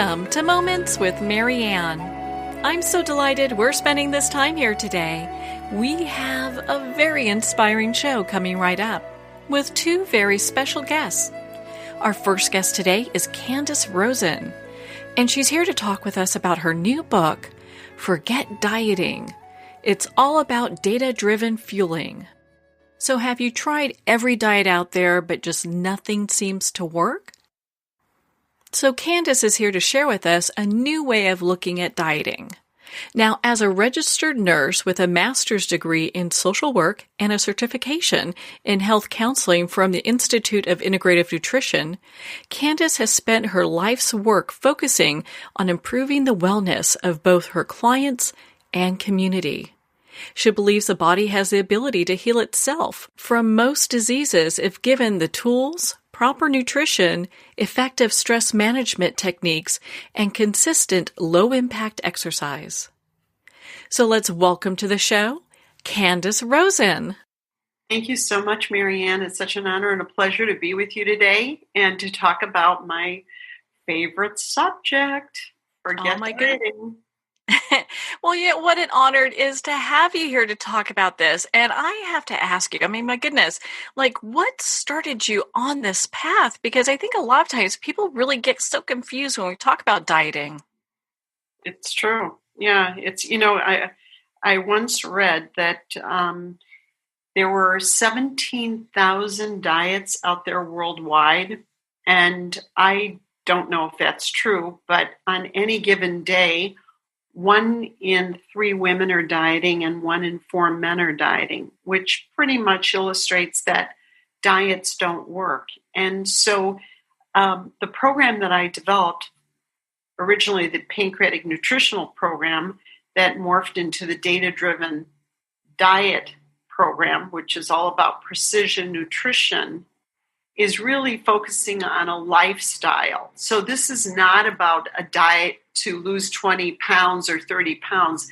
Welcome to Moments with Marianne. I'm so delighted we're spending this time here today. We have a very inspiring show coming right up with two very special guests. Our first guest today is Candice Rosen, and she's here to talk with us about her new book, Forget Dieting. It's all about data-driven fueling. So have you tried every diet out there, but just nothing seems to work? So Candice is here to share with us a new way of looking at dieting. Now, as a registered nurse with a master's degree in social work and a certification in health counseling from the Institute of Integrative Nutrition, Candice has spent her life's work focusing on improving the wellness of both her clients and community. She believes the body has the ability to heal itself from most diseases if given the tools, proper nutrition, effective stress management techniques, and consistent low-impact exercise. So let's welcome to the show, Candice Rosen. Thank you so much, Marianne. It's such an honor and a pleasure to be with you today and to talk about my favorite subject, forget dieting. Well, yeah, what an honor it is to have you here to talk about this. And I have to ask you, my goodness, what started you on this path? Because I think a lot of times people really get so confused when we talk about dieting. It's true. Yeah, I once read that there were 17,000 diets out there worldwide. And I don't know if that's true, but on any given day, 1 in 3 women are dieting and 1 in 4 men are dieting, which pretty much illustrates that diets don't work. And so the program that I developed, originally the Pancreatic nutritional program that morphed into the data-driven diet program, which is all about precision nutrition, is really focusing on a lifestyle. So this is not about a diet to lose 20 pounds or 30 pounds.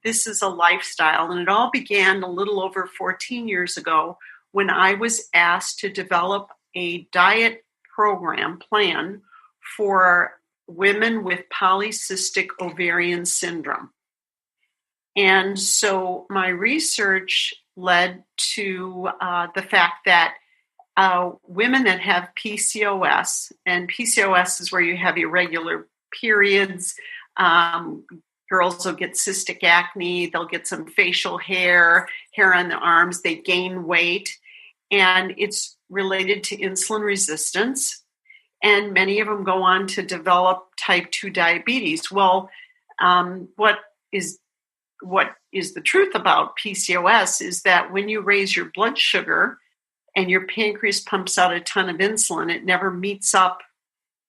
This is a lifestyle. And it all began a little over 14 years ago when I was asked to develop a diet program plan for women with polycystic ovarian syndrome. And so my research led to the fact that women that have PCOS, and PCOS is where you have irregular periods. Girls will get cystic acne, they'll get some facial hair on the arms, they gain weight, and it's related to insulin resistance. And many of them go on to develop type 2 diabetes. Well, what is the truth about PCOS is that when you raise your blood sugar and your pancreas pumps out a ton of insulin, it never meets up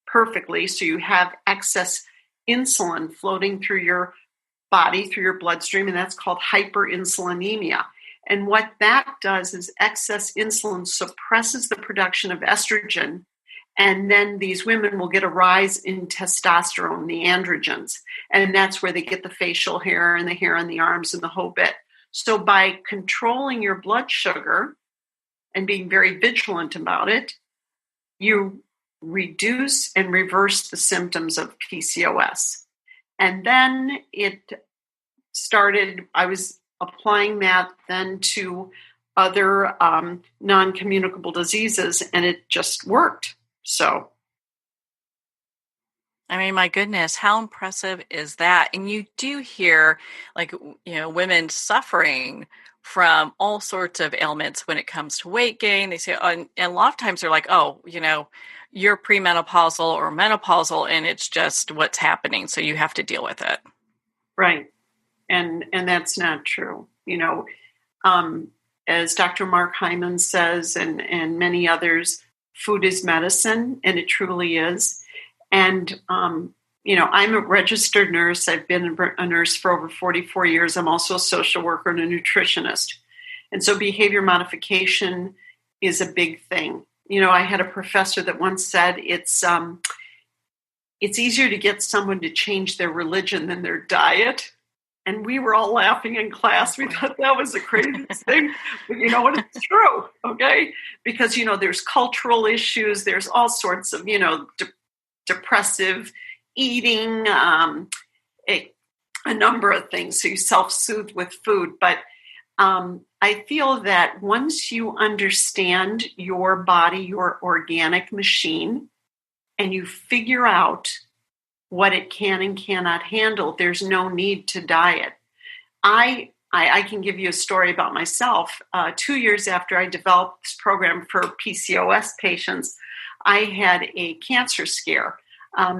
perfectly. So you have excess insulin floating through your body, through your bloodstream, and that's called hyperinsulinemia. And what that does is excess insulin suppresses the production of estrogen, and then these women will get a rise in testosterone, the androgens, and that's where they get the facial hair and the hair on the arms and the whole bit. So by controlling your blood sugar and being very vigilant about it, you reduce and reverse the symptoms of PCOS. And then I was applying that then to other non-communicable diseases, and it just worked. So. My goodness, how impressive is that? And you do hear, women suffering from all sorts of ailments when it comes to weight gain. They say, and a lot of times they're like, you're premenopausal or menopausal, and it's just what's happening. So you have to deal with it. Right. And that's not true. As Dr. Mark Hyman says, and many others, food is medicine, and it truly is. And, I'm a registered nurse. I've been a nurse for over 44 years. I'm also a social worker and a nutritionist. And so behavior modification is a big thing. I had a professor that once said it's easier to get someone to change their religion than their diet. And we were all laughing in class. We thought that was the craziest thing. But you know what? It's true, okay? Because, there's cultural issues. There's all sorts of, depressive eating, a number of things. So you self-soothe with food. But I feel that once you understand your body, your organic machine, and you figure out what it can and cannot handle, there's no need to diet. I can give you a story about myself. 2 years after I developed this program for PCOS patients, I had a cancer scare.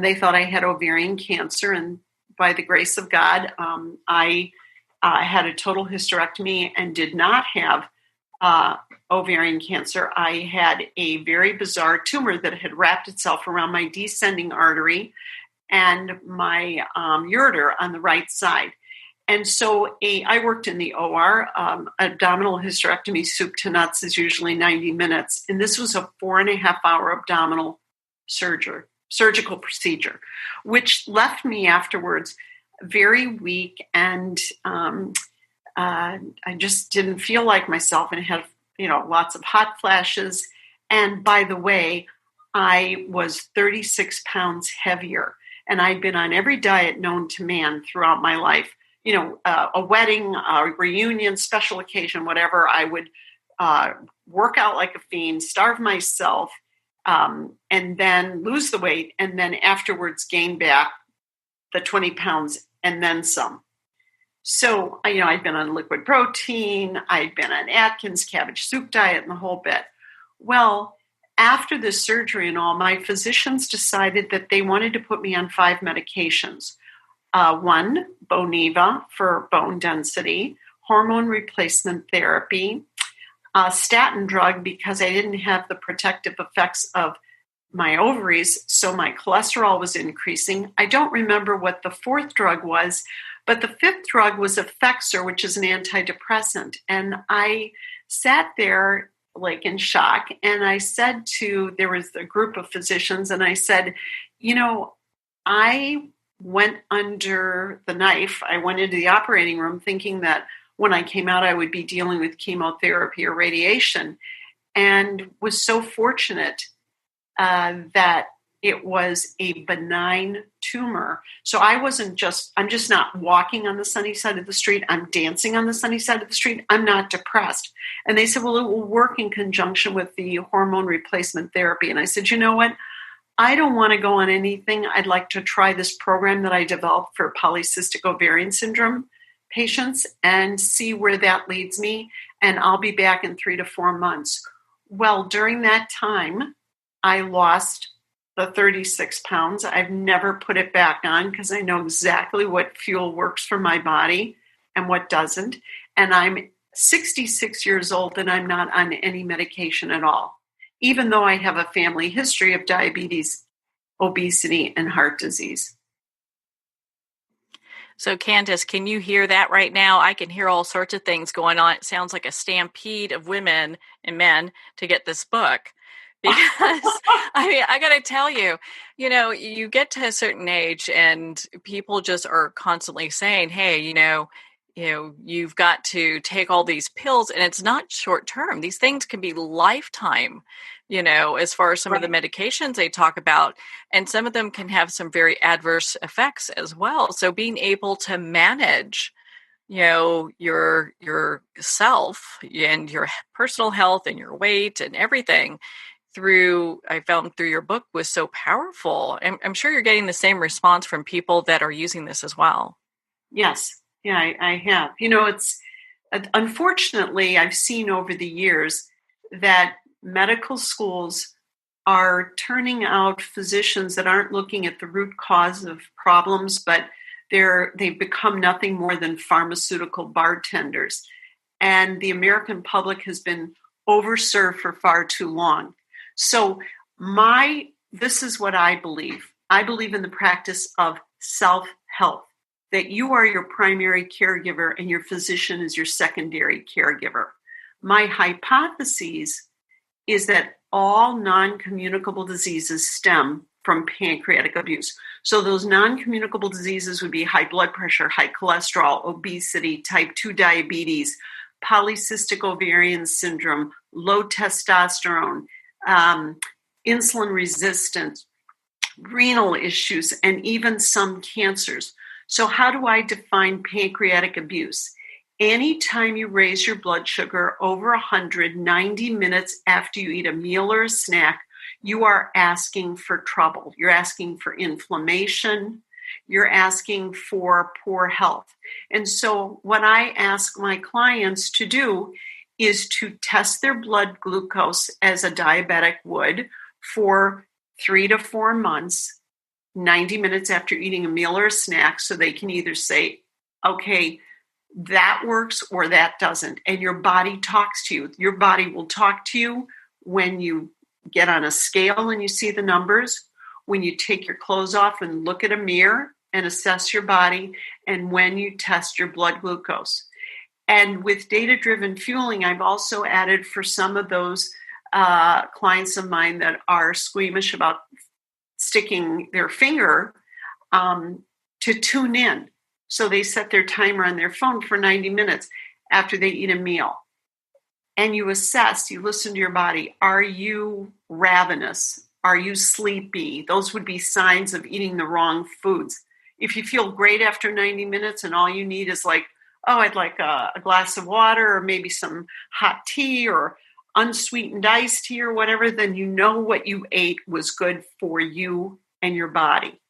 They thought I had ovarian cancer, and by the grace of God, I had a total hysterectomy and did not have ovarian cancer. I had a very bizarre tumor that had wrapped itself around my descending artery and my ureter on the right side. And so I worked in the OR. Abdominal hysterectomy, soup to nuts, is usually 90 minutes. And this was a 4.5-hour abdominal surgical procedure, which left me afterwards very weak. And I just didn't feel like myself and had, lots of hot flashes. And by the way, I was 36 pounds heavier. And I'd been on every diet known to man throughout my life. A wedding, a reunion, special occasion, whatever, I would work out like a fiend, starve myself, and then lose the weight, and then afterwards gain back the 20 pounds and then some. So, I'd been on liquid protein, I'd been on Atkins, cabbage soup diet, and the whole bit. Well, after the surgery and all, my physicians decided that they wanted to put me on 5 medications. 1, Boniva for bone density, hormone replacement therapy, statin drug because I didn't have the protective effects of my ovaries, so my cholesterol was increasing. I don't remember what the 4th drug was, but the 5th drug was Effexor, which is an antidepressant. And I sat there like in shock, and I said there was a group of physicians, and I said, I went under the knife. I went into the operating room thinking that when I came out, I would be dealing with chemotherapy or radiation, and was so fortunate that it was a benign tumor. So I'm just not walking on the sunny side of the street. I'm dancing on the sunny side of the street. I'm not depressed. And they said, well, it will work in conjunction with the hormone replacement therapy. And I said, you know what? I don't want to go on anything. I'd like to try this program that I developed for polycystic ovarian syndrome patients and see where that leads me. And I'll be back in 3 to 4 months. Well, during that time, I lost the 36 pounds. I've never put it back on because I know exactly what fuel works for my body and what doesn't. And I'm 66 years old and I'm not on any medication at all, even though I have a family history of diabetes, obesity, and heart disease. So, Candace, can you hear that right now? I can hear all sorts of things going on. It sounds like a stampede of women and men to get this book. Because, I got to tell you, you get to a certain age and people just are constantly saying, hey, you've got to take all these pills, and it's not short term. These things can be lifetime, as far as some of the medications they talk about, and some of them can have some very adverse effects as well. So being able to manage, your self and your personal health and your weight and everything I found through your book was so powerful. And I'm sure you're getting the same response from people that are using this as well. Yes. Yeah, I have. It's unfortunately, I've seen over the years that medical schools are turning out physicians that aren't looking at the root cause of problems, but they've become nothing more than pharmaceutical bartenders. And the American public has been overserved for far too long. So this is what I believe. I believe in the practice of self-health, that you are your primary caregiver and your physician is your secondary caregiver. My hypothesis is that all non-communicable diseases stem from pancreatic abuse. So those non-communicable diseases would be high blood pressure, high cholesterol, obesity, type 2 diabetes, polycystic ovarian syndrome, low testosterone, insulin resistance, renal issues, and even some cancers. So how do I define pancreatic abuse? Anytime you raise your blood sugar over 190 minutes after you eat a meal or a snack, you are asking for trouble. You're asking for inflammation. You're asking for poor health. And so what I ask my clients to do is to test their blood glucose as a diabetic would for 3 to 4 months, 90 minutes after eating a meal or a snack, so they can either say, okay, that works or that doesn't. And your body talks to you. Your body will talk to you when you get on a scale and you see the numbers, when you take your clothes off and look at a mirror and assess your body, and when you test your blood glucose. And with data-driven fueling, I've also added for some of those clients of mine that are squeamish about sticking their finger to tune in. So they set their timer on their phone for 90 minutes after they eat a meal. And you assess, you listen to your body. Are you ravenous? Are you sleepy? Those would be signs of eating the wrong foods. If you feel great after 90 minutes and all you need is like, oh, I'd like a glass of water or maybe some hot tea or unsweetened iced tea or whatever, then you know what you ate was good for you and your body.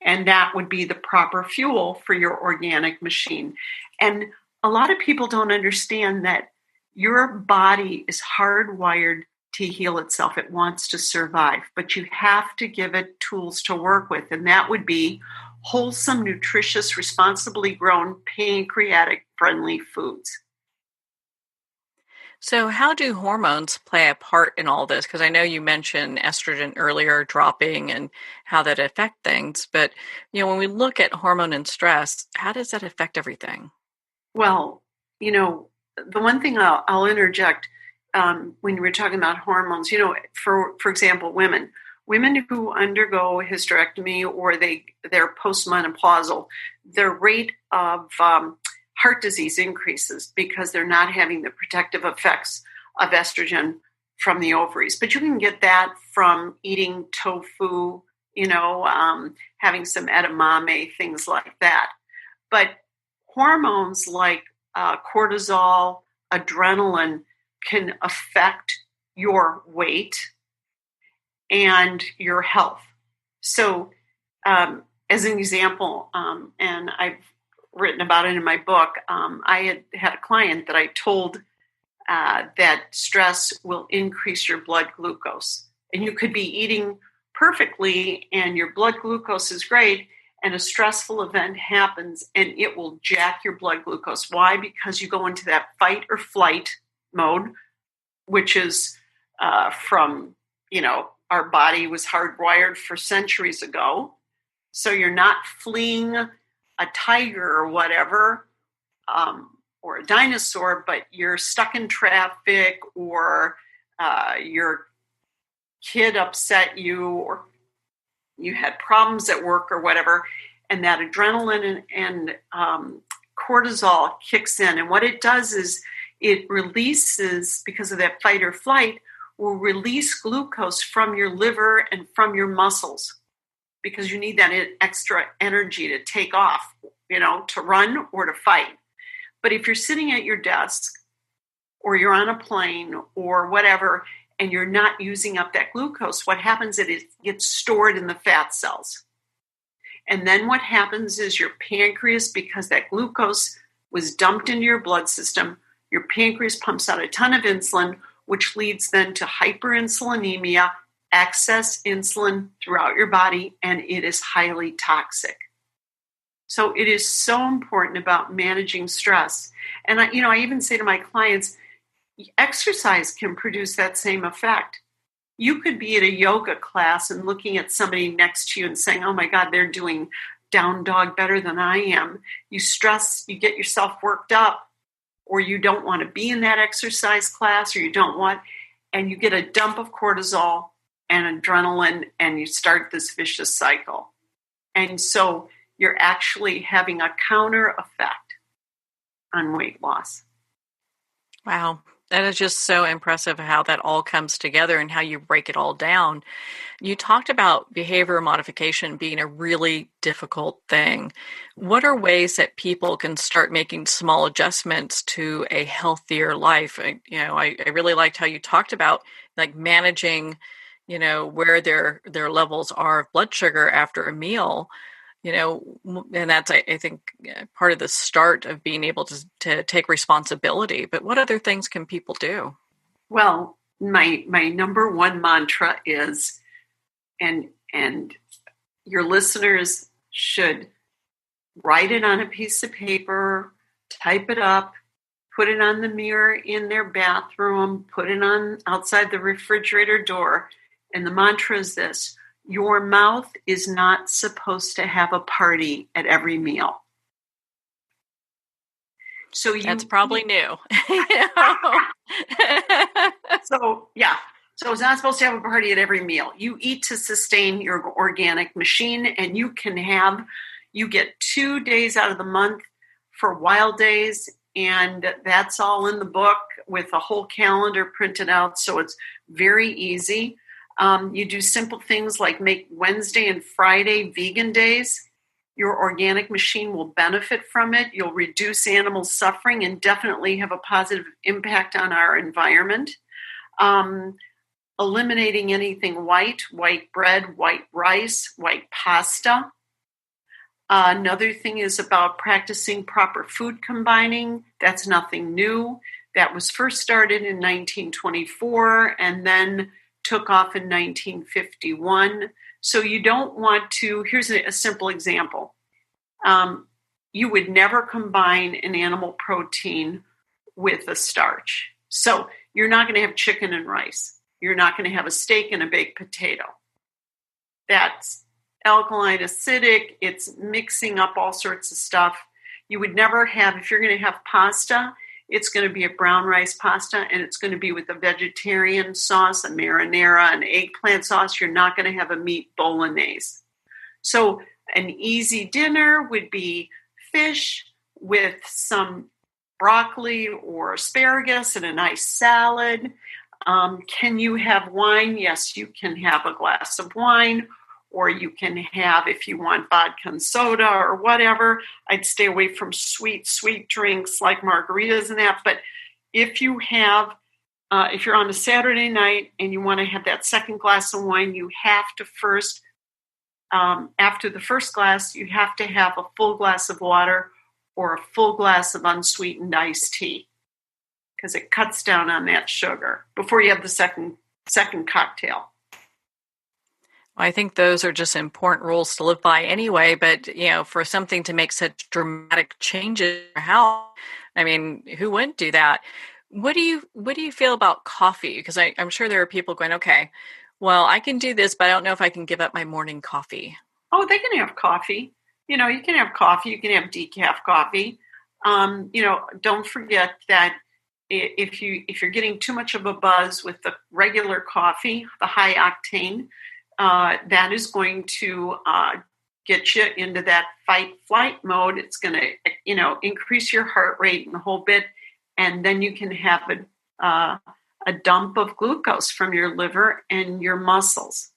And that would be the proper fuel for your organic machine. And a lot of people don't understand that your body is hardwired to heal itself. It wants to survive, but you have to give it tools to work with. And that would be wholesome, nutritious, responsibly grown, pancreatic-friendly foods. So how do hormones play a part in all this? Because I know you mentioned estrogen earlier dropping and how that affect things. But, when we look at hormone and stress, how does that affect everything? Well, the one thing I'll interject when we're talking about hormones, for example, women who undergo hysterectomy or they're postmenopausal, their rate of heart disease increases because they're not having the protective effects of estrogen from the ovaries. But you can get that from eating tofu, having some edamame, things like that. But hormones like cortisol, adrenaline can affect your weight and your health. So as an example, and I've written about it in my book, I had a client that I told that stress will increase your blood glucose. And you could be eating perfectly and your blood glucose is great, and a stressful event happens and it will jack your blood glucose. Why? Because you go into that fight or flight mode, which is from, our body was hardwired for centuries ago. So you're not fleeing a tiger or whatever, or a dinosaur, but you're stuck in traffic, or your kid upset you, or you had problems at work or whatever, and that adrenaline and cortisol kicks in. And what it does is it releases, because of that fight or flight, will release glucose from your liver and from your muscles, because you need that extra energy to take off, to run or to fight. But if you're sitting at your desk or you're on a plane or whatever, and you're not using up that glucose, what happens is it gets stored in the fat cells. And then what happens is your pancreas, because that glucose was dumped into your blood system, your pancreas pumps out a ton of insulin, which leads then to hyperinsulinemia, excess insulin throughout your body, and it is highly toxic. So it is so important about managing stress. And I even say to my clients, exercise can produce that same effect. You could be at a yoga class and looking at somebody next to you and saying, oh my God, they're doing down dog better than I am. You stress, you get yourself worked up, or you don't want to be in that exercise class, or you don't want, and you get a dump of cortisol and adrenaline, and you start this vicious cycle. And so you're actually having a counter effect on weight loss. Wow. That is just so impressive how that all comes together and how you break it all down. You talked about behavior modification being a really difficult thing. What are ways that people can start making small adjustments to a healthier life? I really liked how you talked about like managing, where their levels are of blood sugar after a meal. And that's, I think, part of the start of being able to take responsibility. But what other things can people do? Well, my number one mantra is, and your listeners should write it on a piece of paper, type it up, put it on the mirror in their bathroom, put it on outside the refrigerator door. And the mantra is this: your mouth is not supposed to have a party at every meal. So That's probably new. So it's not supposed to have a party at every meal. You eat to sustain your organic machine, and you get 2 days out of the month for wild days, and that's all in the book with a whole calendar printed out. So it's very easy. You do simple things like make Wednesday and Friday vegan days. Your organic machine will benefit from it. You'll reduce animal suffering and definitely have a positive impact on our environment. Eliminating anything white bread, white rice, white pasta. Another thing is about practicing proper food combining. That's nothing new. That was first started in 1924 and then took off in 1951. So you don't want to, here's a simple example. You would never combine an animal protein with a starch. So you're not going to have chicken and rice. You're not going to have a steak and a baked potato. That's alkaline, acidic. It's mixing up all sorts of stuff. You would never have, if you're going to have pasta, it's going to be a brown rice pasta, and it's going to be with a vegetarian sauce, a marinara, an eggplant sauce. You're not going to have a meat bolognese. So an easy dinner would be fish with some broccoli or asparagus and a nice salad. Can you have wine? Yes, you can have a glass of wine, or you can have, if you want, vodka and soda or whatever. I'd stay away from sweet drinks like margaritas and that. But if you have, if you're on a Saturday night and you want to have that second glass of wine, you have to first, after the first glass, you have to have a full glass of water or a full glass of unsweetened iced tea, because it cuts down on that sugar before you have the second cocktail. I think those are just important rules to live by anyway, but for something to make such dramatic changes in your health, I mean, who wouldn't do that? What do you feel about coffee? Because I'm sure there are people going, okay, well, I can do this, but I don't know if I can give up my morning coffee. Oh, they can have coffee. You can have coffee. You can have decaf coffee. Don't forget that if you're getting too much of a buzz with the regular coffee, the high octane, that is going to get you into that fight-flight mode. It's going to, increase your heart rate and the whole bit, and then you can have a dump of glucose from your liver and your muscles.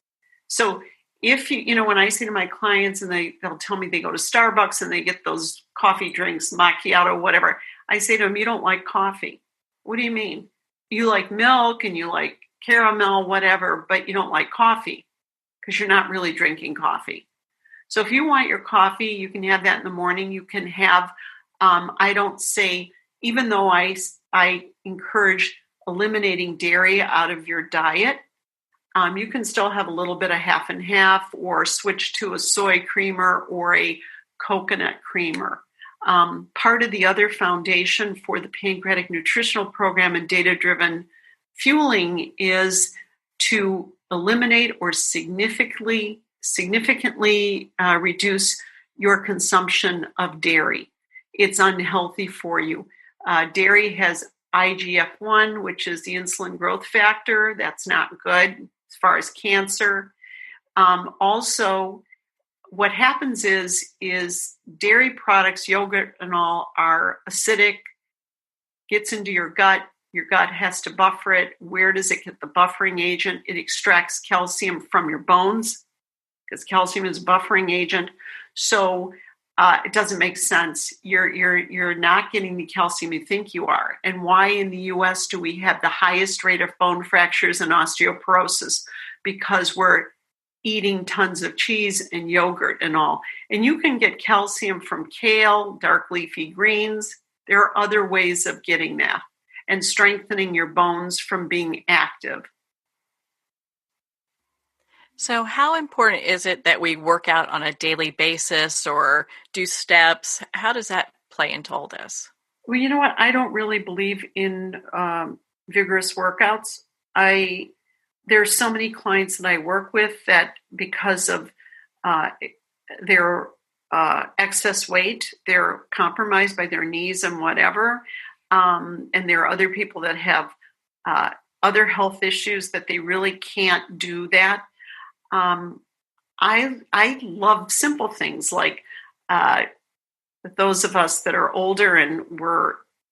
So if when I say to my clients and they'll tell me they go to Starbucks and they get those coffee drinks, macchiato, whatever, I say to them, you don't like coffee. What do you mean? You like milk and you like caramel, whatever, but you don't like coffee because you're not really drinking coffee. So if you want your coffee, you can have that in the morning. You can have, I don't say, even though I encourage eliminating dairy out of your diet, you can still have a little bit of half and half, or switch to a soy creamer or a coconut creamer. Part of the other foundation for the Pancreatic Nutritional Program and data-driven fueling is to eliminate or significantly reduce your consumption of dairy. It's unhealthy for you. Dairy has IGF-1, which is the insulin growth factor. That's not good as far as cancer. Also, what happens is dairy products, yogurt and all, are acidic, gets into your gut, Your gut has to buffer it. Where does it get the buffering agent? It extracts calcium from your bones because calcium is a buffering agent. So it doesn't make sense. You're not getting the calcium you think you are. And why in the U.S. do we have the highest rate of bone fractures and osteoporosis? Because we're eating tons of cheese and yogurt and all. And you can get calcium from kale, dark leafy greens. There are other ways of getting that and strengthening your bones from being active. So how important is it that we work out on a daily basis or do steps? How does that play into all this? Well, you know what? I don't really believe in vigorous workouts. There are so many clients that I work with that because of their excess weight, they're compromised by their knees and whatever. And there are other people that have other health issues that they really can't do that. I love simple things like those of us that are older and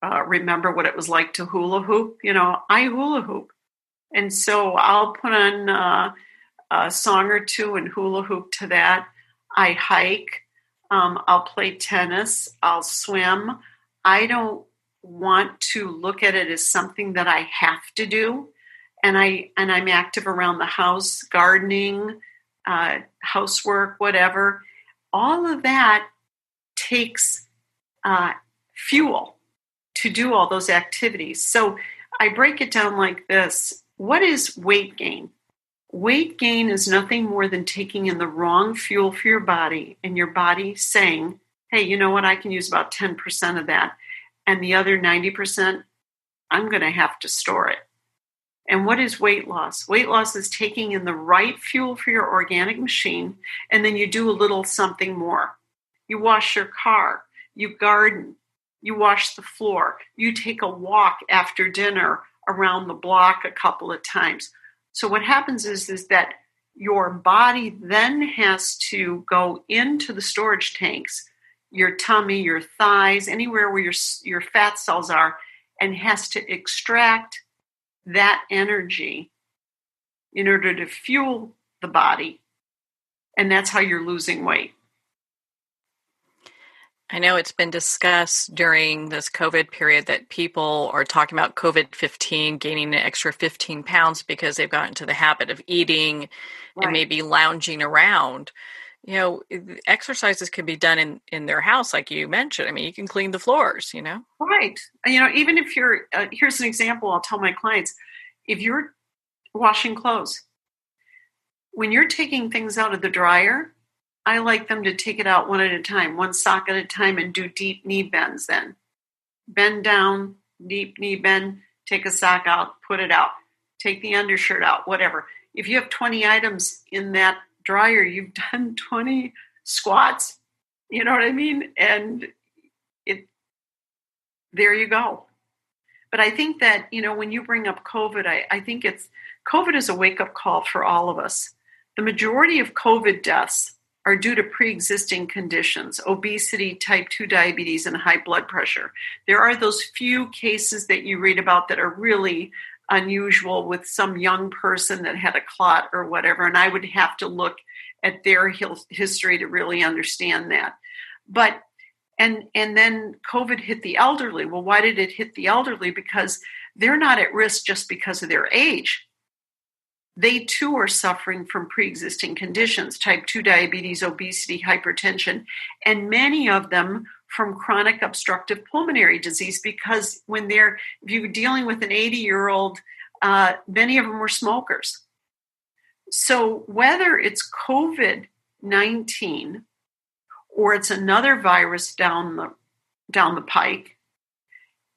remember what it was like to hula hoop. I hula hoop. And so I'll put on a song or two and hula hoop to that. I hike. I'll play tennis. I'll swim. I don't want to look at it as something that I have to do. And I'm active around the house, gardening, housework, whatever. All of that takes fuel to do all those activities. So I break it down like this. What is weight gain? Weight gain is nothing more than taking in the wrong fuel for your body and your body saying, hey, you know what? I can use about 10% of that. And the other 90%, I'm going to have to store it. And what is weight loss? Weight loss is taking in the right fuel for your organic machine, and then you do a little something more. You wash your car, you garden, you wash the floor, you take a walk after dinner around the block a couple of times. So what happens is that your body then has to go into the storage tanks, your tummy, your thighs, anywhere where your fat cells are, and has to extract that energy in order to fuel the body. And that's how you're losing weight. I know it's been discussed during this COVID period that people are talking about COVID-15 gaining an extra 15 pounds because they've gotten into the habit of eating and maybe lounging around. Exercises can be done in their house, like you mentioned. I mean, you can clean the floors, Right. Even if you're, here's an example I'll tell my clients. If you're washing clothes, when you're taking things out of the dryer, I like them to take it out one at a time, one sock at a time, and do deep knee bends then. Bend down, deep knee bend, take a sock out, put it out. Take the undershirt out, whatever. If you have 20 items in that dryer, you've done 20 squats. You know what I mean? And there you go. But I think that, when you bring up COVID, I think COVID is a wake-up call for all of us. The majority of COVID deaths are due to pre-existing conditions, obesity, type 2 diabetes, and high blood pressure. There are those few cases that you read about that are really unusual with some young person that had a clot or whatever, and I would have to look at their history to really understand that. But and then COVID hit the elderly. Well, why did it hit the elderly? Because they're not at risk just because of their age. They too are suffering from pre-existing conditions, type 2 diabetes, obesity, hypertension, and many of them from chronic obstructive pulmonary disease, because if you're dealing with an 80-year-old, many of them were smokers. So whether it's COVID-19 or it's another virus down the pike,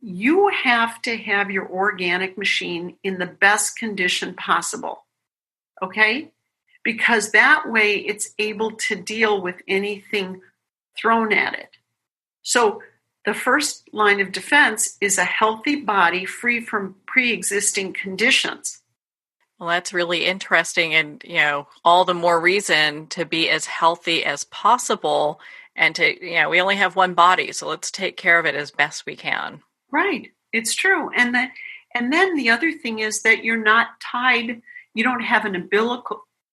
you have to have your organic machine in the best condition possible. Okay? Because that way it's able to deal with anything thrown at it. So the first line of defense is a healthy body free from pre-existing conditions. Well, that's really interesting. And, all the more reason to be as healthy as possible and to, we only have one body, so let's take care of it as best we can. Right. It's true. And then the other thing is that you're not tied, you don't have an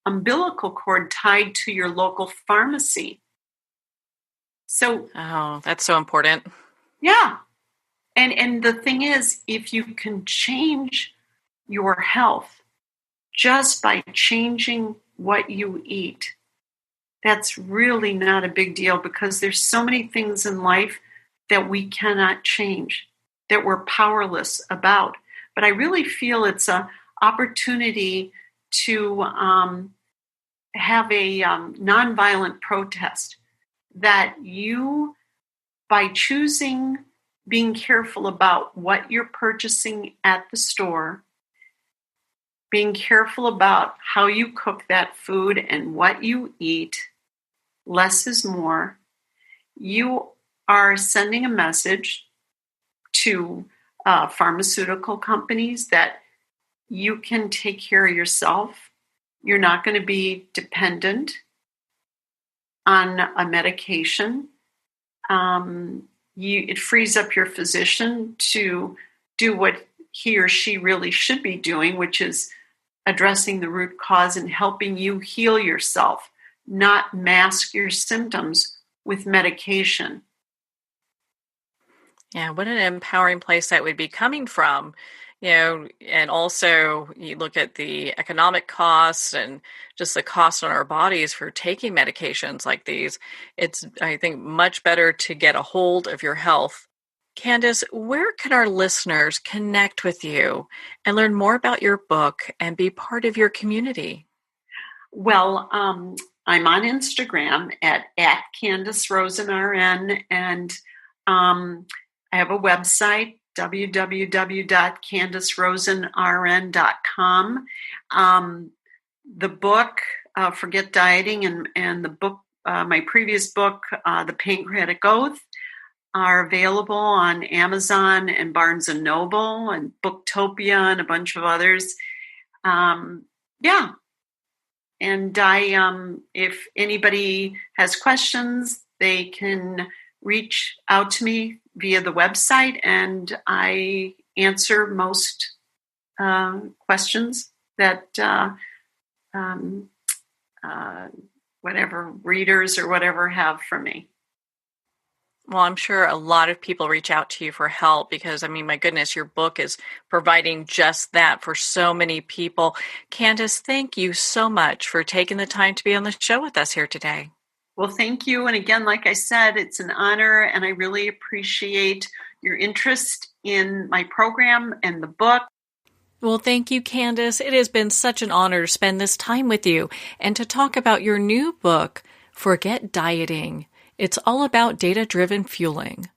umbilical cord tied to your local pharmacy. So, Oh, that's so important. yeah. And the thing is, if you can change your health just by changing what you eat, that's really not a big deal, because there's so many things in life that we cannot change, that we're powerless about. But I really feel it's an opportunity to have a nonviolent protest, that you, by choosing being careful about what you're purchasing at the store, being careful about how you cook that food and what you eat, less is more, you are sending a message to pharmaceutical companies that you can take care of yourself. You're not going to be dependent on a medication. It frees up your physician to do what he or she really should be doing, which is addressing the root cause and helping you heal yourself, not mask your symptoms with medication. Yeah, what an empowering place that would be coming from, and also you look at the economic costs and just the cost on our bodies for taking medications like these. It's, I think, much better to get a hold of your health. Candace, where can our listeners connect with you and learn more about your book and be part of your community? Well, I'm on Instagram at Candice Rosen RN, and I have a website, www.candicerosenrn.com. The book, Forget Dieting, and the book, my previous book, The Pancreatic Oath, are available on Amazon and Barnes & Noble and Booktopia and a bunch of others. Yeah. And if anybody has questions, they can reach out to me via the website, and I answer most questions that whatever readers or whatever have for me. Well, I'm sure a lot of people reach out to you for help because, I mean, my goodness, your book is providing just that for so many people. Candace, thank you so much for taking the time to be on the show with us here today. Well, thank you. And again, like I said, it's an honor, and I really appreciate your interest in my program and the book. Well, thank you, Candace. It has been such an honor to spend this time with you and to talk about your new book, Forget Dieting. It's all about data-driven fueling.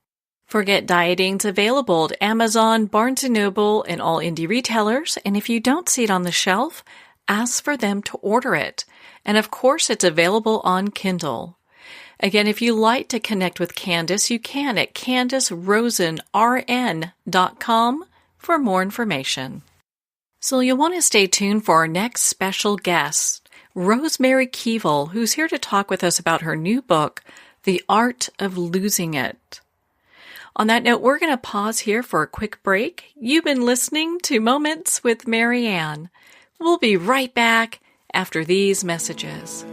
Forget Dieting's available at Amazon, Barnes & Noble, and all indie retailers. And if you don't see it on the shelf, ask for them to order it. And of course, it's available on Kindle. Again, if you like to connect with Candace, you can at CandiceRosenRN.com for more information. So you'll want to stay tuned for our next special guest, Rosemary Keevil, who's here to talk with us about her new book, The Art of Losing It. On that note, we're going to pause here for a quick break. You've been listening to Moments with Marianne. We'll be right back after these messages.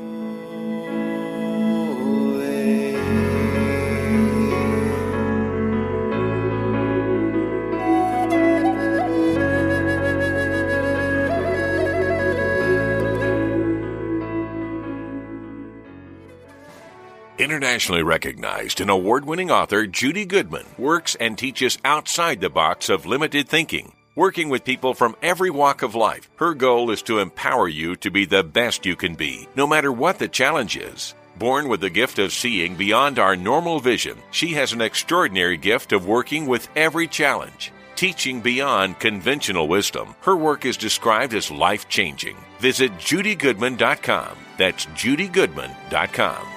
Internationally recognized and award-winning author Judy Goodman works and teaches outside the box of limited thinking. Working with people from every walk of life, her goal is to empower you to be the best you can be, no matter what the challenge is. Born with the gift of seeing beyond our normal vision, she has an extraordinary gift of working with every challenge. Teaching beyond conventional wisdom, her work is described as life-changing. Visit judygoodman.com. That's judygoodman.com.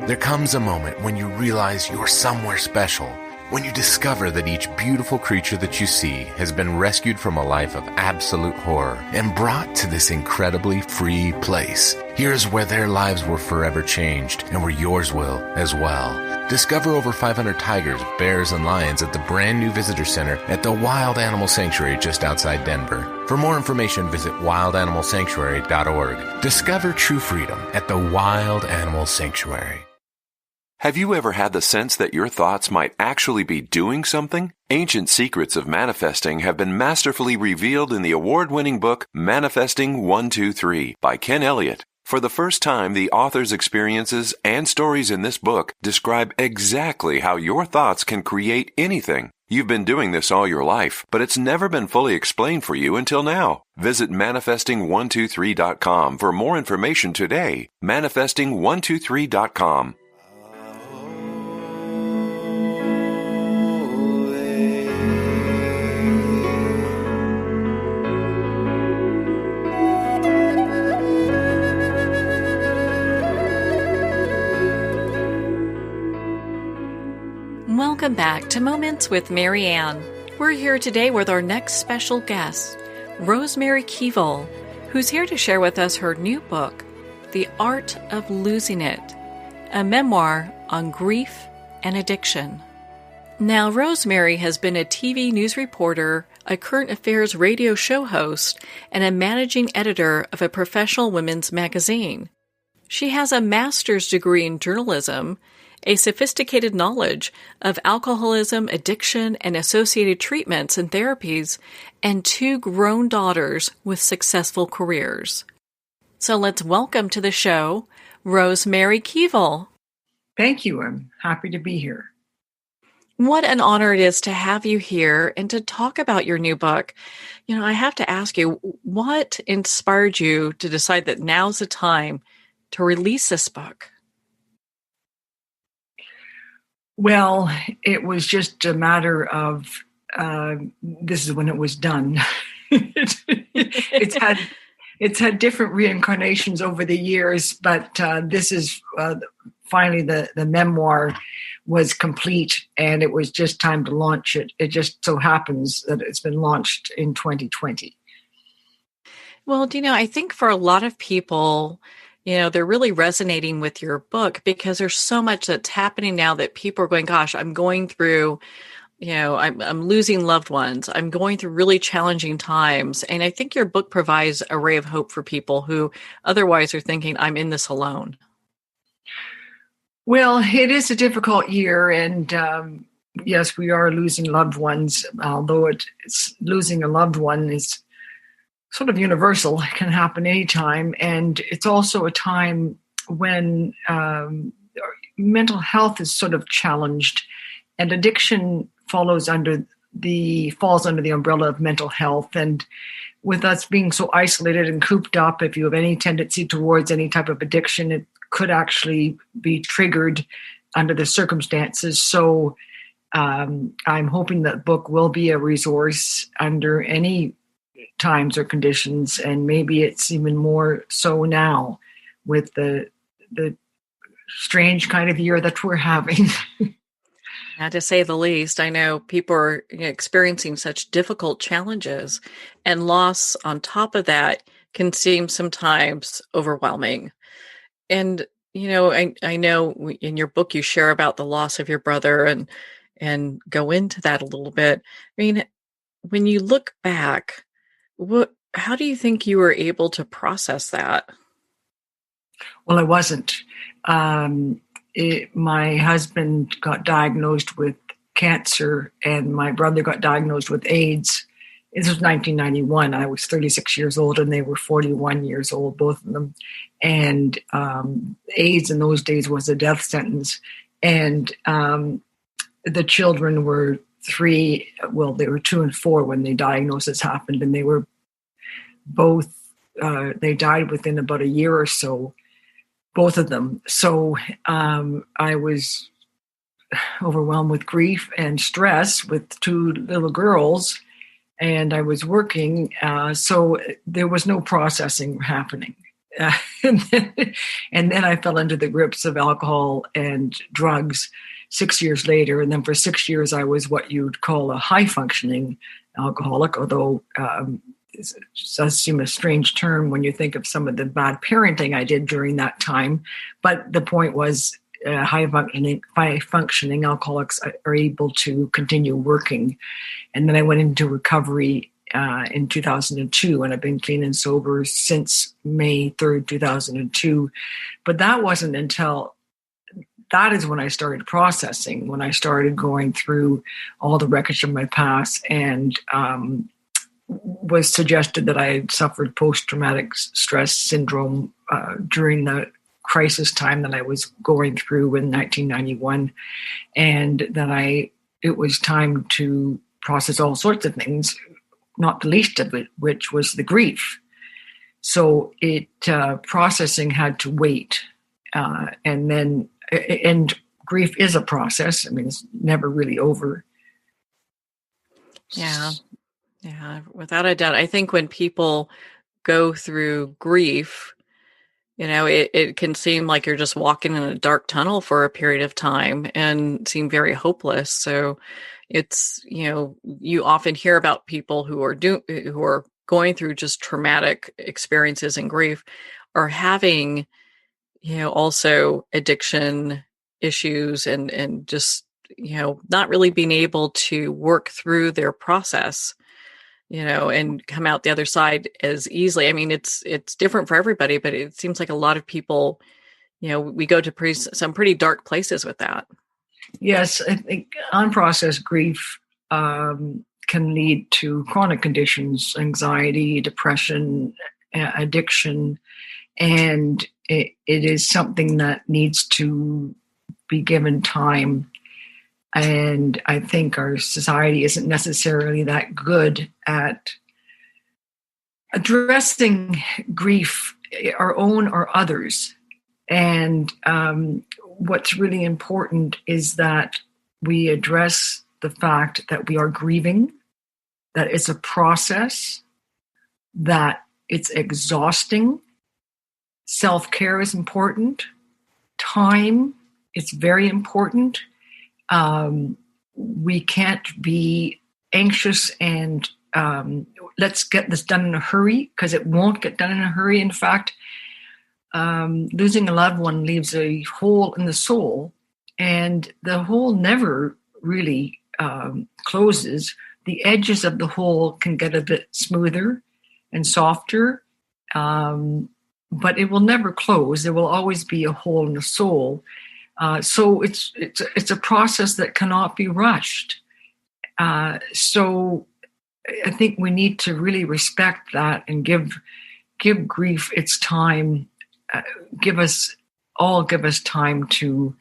There comes a moment when you realize you're somewhere special, When you discover that each beautiful creature that you see has been rescued from a life of absolute horror and brought to this incredibly free place, here's where their lives were forever changed and where yours will as well. Discover over 500 tigers, bears, and lions at the brand new visitor center at the Wild Animal Sanctuary just outside Denver. For more information, visit wildanimalsanctuary.org. Discover true freedom at the Wild Animal Sanctuary. Have you ever had the sense that your thoughts might actually be doing something? Ancient secrets of manifesting have been masterfully revealed in the award-winning book Manifesting 123 by Ken Elliott. For the first time, the author's experiences and stories in this book describe exactly how your thoughts can create anything. You've been doing this all your life, but it's never been fully explained for you until now. Visit manifesting123.com for more information today. Manifesting123.com. Welcome back to Moments with Marianne. We're here today with our next special guest, Rosemary Keevil, who's here to share with us her new book, The Art of Losing It, a memoir on grief and addiction. Now, Rosemary has been a TV news reporter, a current affairs radio show host, and a managing editor of a professional women's magazine. She has a master's degree in journalism, a sophisticated knowledge of alcoholism, addiction, and associated treatments and therapies, and 2 grown daughters with successful careers. So let's welcome to the show, Rosemary Keevil. Thank you. I'm happy to be here. What an honor it is to have you here and to talk about your new book. You know, I have to ask you, what inspired you to decide that now's the time to release this book? Well, it was just a matter of, this is when it was done. It's had different reincarnations over the years, but this is finally the memoir was complete, and it was just time to launch it. It just so happens that it's been launched in 2020. Well, I think for a lot of people, they're really resonating with your book because there's so much that's happening now that people are going, gosh, I'm going through, I'm losing loved ones. I'm going through really challenging times. And I think your book provides a ray of hope for people who otherwise are thinking, I'm in this alone. Well, it is a difficult year. And yes, we are losing loved ones, although it's losing a loved one is sort of universal. It can happen anytime. And it's also a time when mental health is sort of challenged, and addiction falls under the umbrella of mental health. And with us being so isolated and cooped up, if you have any tendency towards any type of addiction, it could actually be triggered under the circumstances. So I'm hoping that book will be a resource under any times or conditions, and maybe it's even more so now with the strange kind of year that we're having. To say the least. I know people are experiencing such difficult challenges, and loss on top of that can seem sometimes overwhelming. And I know in your book you share about the loss of your brother and go into that a little bit. I mean, when you look back, how do you think you were able to process that? Well, I wasn't. My husband got diagnosed with cancer, and my brother got diagnosed with AIDS. This was 1991. I was 36 years old, and they were 41 years old, both of them. And AIDS in those days was a death sentence. And the children were 3, well, they were 2 and 4 when the diagnosis happened, and they were both, they died within about a year or so, both of them. So I was overwhelmed with grief and stress with 2 little girls, and I was working, so there was no processing happening. And then I fell into the grips of alcohol and drugs. 6 years later. And then for 6 years, I was what you'd call a high-functioning alcoholic, although it does seem a strange term when you think of some of the bad parenting I did during that time. But the point was high-functioning alcoholics are able to continue working. And then I went into recovery in 2002, and I've been clean and sober since May 3rd, 2002. But that wasn't until that is when I started processing, when I started going through all the wreckage of my past, and was suggested that I had suffered post-traumatic stress syndrome during the crisis time that I was going through in 1991, and that it was time to process all sorts of things, not the least of it, which was the grief. So processing had to wait, and grief is a process. I mean, it's never really over. Yeah, without a doubt. I think when people go through grief, it can seem like you're just walking in a dark tunnel for a period of time and seem very hopeless. So it's, you often hear about people who are going through just traumatic experiences and grief, or having, also addiction issues and just, not really being able to work through their process, and come out the other side as easily. I mean, it's different for everybody, but it seems like a lot of people, we go to some pretty dark places with that. Yes, I think unprocessed grief can lead to chronic conditions, anxiety, depression, addiction, and it is something that needs to be given time. And I think our society isn't necessarily that good at addressing grief, our own or others. And what's really important is that we address the fact that we are grieving, that it's a process, that it's exhausting. Self-care is important. Time is very important. We can't be anxious and let's get this done in a hurry, because it won't get done in a hurry. In fact, losing a loved one leaves a hole in the soul, and the hole never really closes. The edges of the hole can get a bit smoother and softer, but it will never close. There will always be a hole in the soul. So it's a process that cannot be rushed. So I think we need to really respect that and give grief its time. Give us time to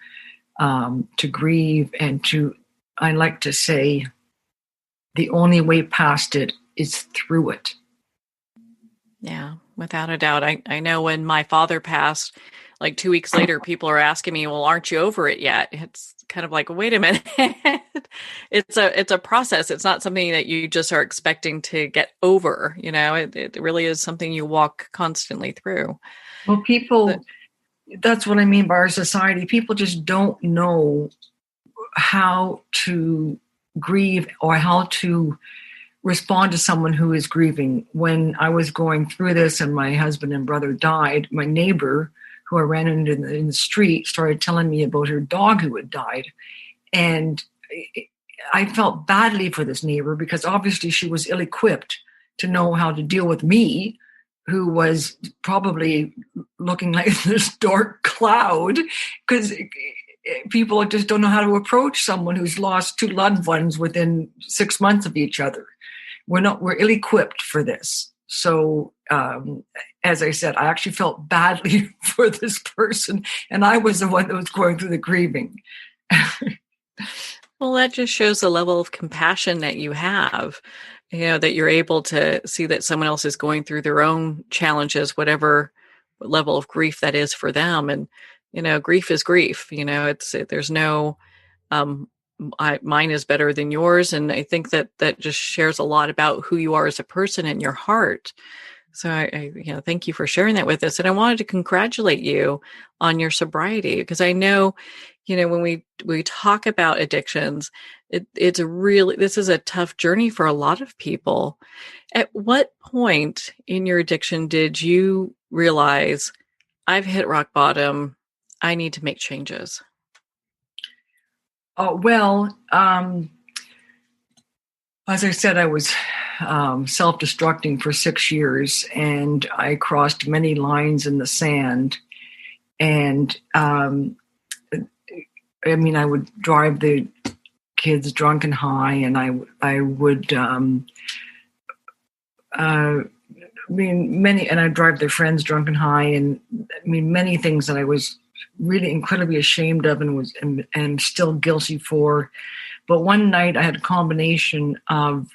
grieve, and to, I like to say, the only way past it is through it. Yeah, without a doubt. I know when my father passed, like 2 weeks later, people are asking me, well, aren't you over it yet? It's kind of like, wait a minute. It's a process. It's not something that you just are expecting to get over. It really is something you walk constantly through. Well, that's what I mean by our society. People just don't know how to grieve or how to respond to someone who is grieving. When I was going through this and my husband and brother died, my neighbor, who I ran into in the street, started telling me about her dog who had died. And I felt badly for this neighbor, because obviously she was ill-equipped to know how to deal with me, who was probably looking like this dark cloud, because people just don't know how to approach someone who's lost two loved ones within 6 months of each other. We're ill-equipped for this. So, as I said, I actually felt badly for this person, and I was the one that was going through the grieving. Well, that just shows the level of compassion that you have, that you're able to see that someone else is going through their own challenges, whatever level of grief that is for them. And, grief is grief. There's no, mine is better than yours. And I think that just shares a lot about who you are as a person and your heart. So I thank you for sharing that with us. And I wanted to congratulate you on your sobriety, because I know, when we talk about addictions, this is a tough journey for a lot of people. At what point in your addiction did you realize, I've hit rock bottom, I need to make changes? Oh, well, as I said, I was self-destructing for 6 years, and I crossed many lines in the sand. And I would drive the kids drunk and high, and I would I'd drive their friends drunk and high, and many things that I was really incredibly ashamed of and still guilty for. But one night I had a combination of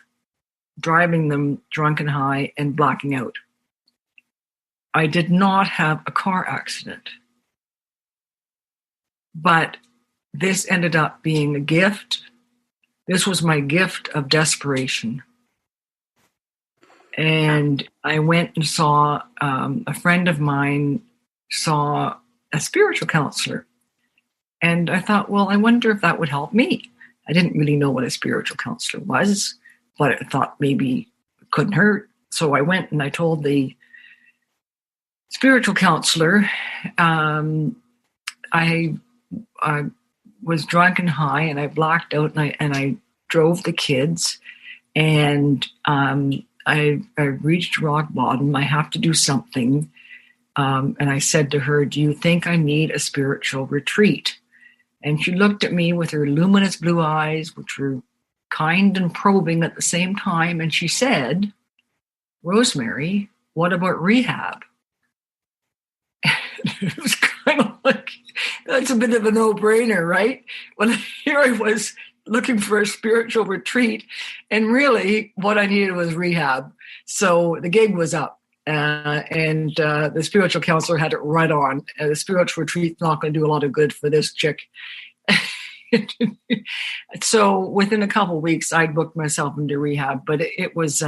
driving them drunk and high and blacking out. I did not have a car accident, but this ended up being a gift. This was my gift of desperation. And I went and saw, a friend of mine saw a spiritual counselor. And I thought, well, I wonder if that would help me. I didn't really know what a spiritual counselor was, but I thought maybe it couldn't hurt. So I went and I told the spiritual counselor, I was drunk and high, and I blacked out, and I drove the kids, and I reached rock bottom. I have to do something. And I said to her, do you think I need a spiritual retreat? And she looked at me with her luminous blue eyes, which were kind and probing at the same time. And she said, Rosemary, what about rehab? It was kind of like, that's a bit of a no-brainer, right? Well, here I was looking for a spiritual retreat, and really what I needed was rehab. So the gig was up, and the spiritual counselor had it right on. The spiritual retreat's not going to do a lot of good for this chick. So within a couple of weeks, I booked myself into rehab, but it was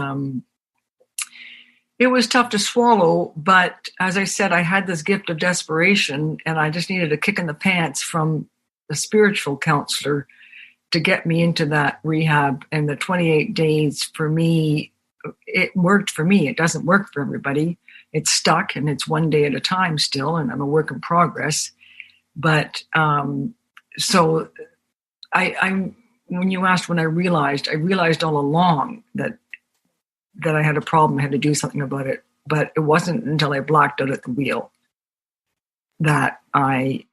tough to swallow. But as I said, I had this gift of desperation, and I just needed a kick in the pants from the spiritual counselor to get me into that rehab. And the 28 days for me, it worked for me. It doesn't work for everybody. It's stuck, and it's one day at a time still, and I'm a work in progress. But so I when you asked when I realized all along that I had a problem, I had to do something about it. But it wasn't until I blacked out at the wheel that I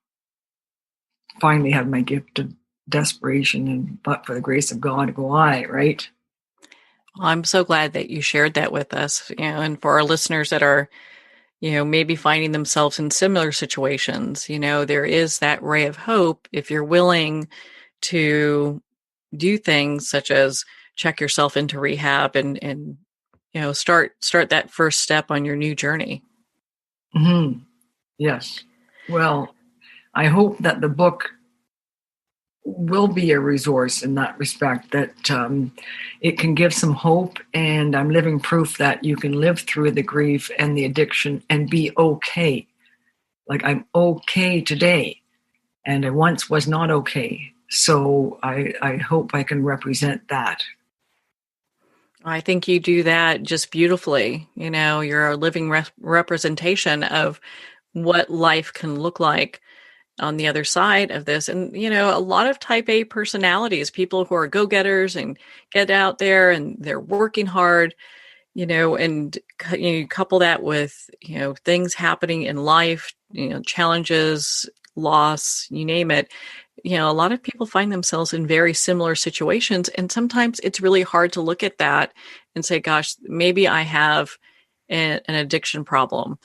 finally had my gift of desperation, and but for the grace of God go I, right? Well, I'm so glad that you shared that with us, and for our listeners that are, maybe finding themselves in similar situations, there is that ray of hope if you're willing to do things such as check yourself into rehab and start that first step on your new journey. Mm-hmm. Yes. Well, I hope that the book will be a resource in that respect, that it can give some hope, and I'm living proof that you can live through the grief and the addiction and be okay. Like, I'm okay today, and I once was not okay. So I hope I can represent that. I think you do that just beautifully. You're a living representation of what life can look like on the other side of this. And, a lot of type A personalities, people who are go-getters and get out there and they're working hard, and you couple that with, things happening in life, challenges, loss, you name it. A lot of people find themselves in very similar situations. And sometimes it's really hard to look at that and say, gosh, maybe I have an addiction problem.